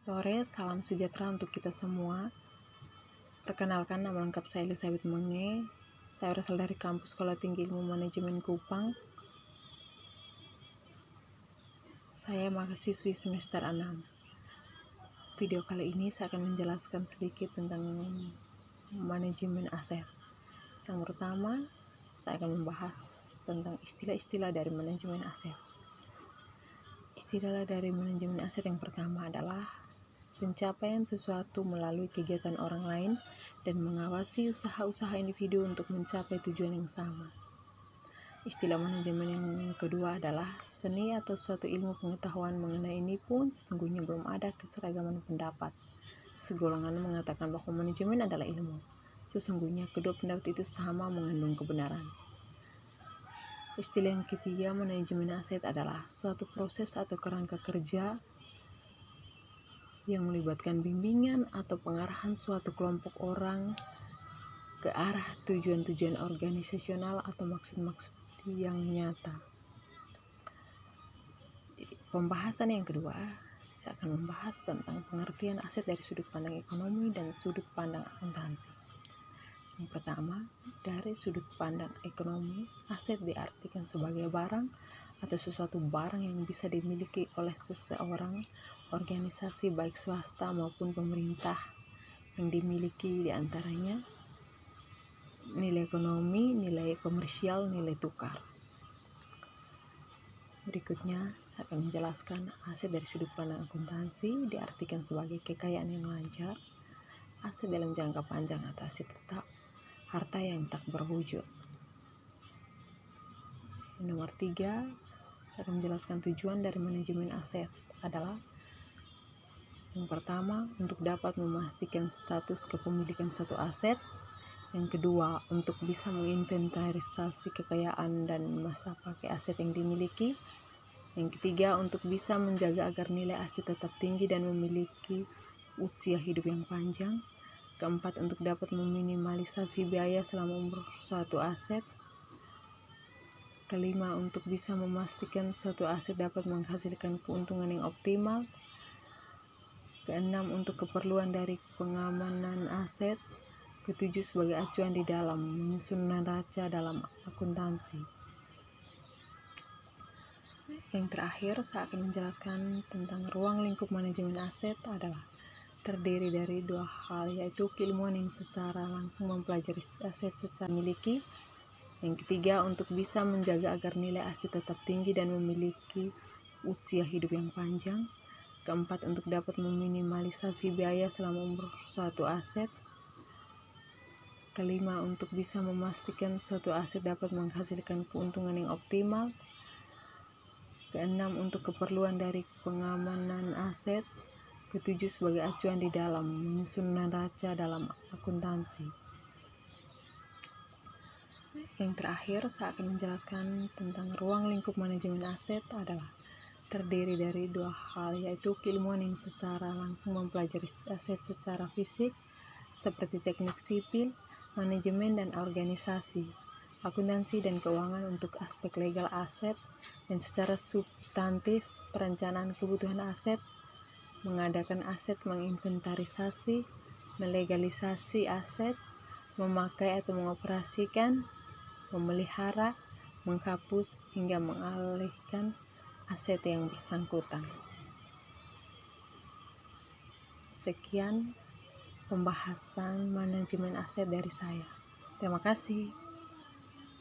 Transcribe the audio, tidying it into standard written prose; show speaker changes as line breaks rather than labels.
Sore, salam sejahtera untuk kita semua. Perkenalkan, nama lengkap saya Elizabeth Menge. Saya berasal dari kampus Sekolah Tinggi Ilmu Manajemen Kupang. Saya mahasiswi semester 6. Video kali ini saya akan menjelaskan sedikit tentang manajemen aset. Yang pertama, saya akan membahas tentang istilah-istilah dari manajemen aset. Istilah dari manajemen aset yang pertama adalah pencapaian sesuatu melalui kegiatan orang lain dan mengawasi usaha-usaha individu untuk mencapai tujuan yang sama. Istilah manajemen yang kedua adalah seni atau suatu ilmu pengetahuan mengenai ini pun sesungguhnya belum ada keseragaman pendapat. Segolongan mengatakan bahwa manajemen adalah ilmu. Sesungguhnya kedua pendapat itu sama mengandung kebenaran. Istilah yang ketiga, manajemen aset adalah suatu proses atau kerangka kerja yang melibatkan bimbingan atau pengarahan suatu kelompok orang ke arah tujuan-tujuan organisasional atau maksud-maksud yang nyata. Pembahasan yang kedua, saya akan membahas tentang pengertian aset dari sudut pandang ekonomi dan sudut pandang akuntansi. Yang pertama, dari sudut pandang ekonomi, aset diartikan sebagai barang atau sesuatu barang yang bisa dimiliki oleh seseorang, organisasi baik swasta maupun pemerintah, yang dimiliki diantaranya nilai ekonomi, nilai komersial, nilai tukar. Berikutnya, saya akan menjelaskan aset dari sudut pandang akuntansi diartikan sebagai kekayaan yang wajar, aset dalam jangka panjang atau aset tetap, harta yang tak berwujud. Nomor 3, saya akan menjelaskan tujuan dari manajemen aset adalah yang pertama, untuk dapat memastikan status kepemilikan suatu aset. Yang kedua, untuk bisa menginventarisasi kekayaan dan masa pakai aset yang dimiliki. Yang ketiga, untuk bisa menjaga agar nilai aset tetap tinggi dan memiliki usia hidup yang panjang. Keempat, untuk dapat meminimalisasi biaya selama umur suatu aset. Kelima, untuk bisa memastikan suatu aset dapat menghasilkan keuntungan yang optimal. Keenam, untuk keperluan dari pengamanan aset. Ketujuh, sebagai acuan di dalam menyusun neraca dalam akuntansi. Yang terakhir, saya akan menjelaskan tentang ruang lingkup manajemen aset adalah terdiri dari dua hal, yaitu keilmuan yang secara langsung mempelajari aset secara miliki. Yang ketiga, untuk bisa menjaga agar nilai aset tetap tinggi dan memiliki usia hidup yang panjang. Keempat, untuk dapat meminimalisasi biaya selama umur suatu aset. Kelima, untuk bisa memastikan suatu aset dapat menghasilkan keuntungan yang optimal. Keenam, untuk keperluan dari pengamanan aset. Ketujuh, sebagai acuan di dalam menyusun neraca dalam akuntansi. Yang terakhir, saya akan menjelaskan tentang ruang lingkup manajemen aset adalah terdiri dari dua hal, yaitu keilmuan yang secara langsung mempelajari aset secara fisik, seperti teknik sipil, manajemen dan organisasi, akuntansi dan keuangan untuk aspek legal aset, dan secara substantif perencanaan kebutuhan aset, mengadakan aset, menginventarisasi, melegalisasi aset, memakai atau mengoperasikan, memelihara, menghapus, hingga mengalihkan aset yang bersangkutan. Sekian pembahasan manajemen aset dari saya. Terima kasih.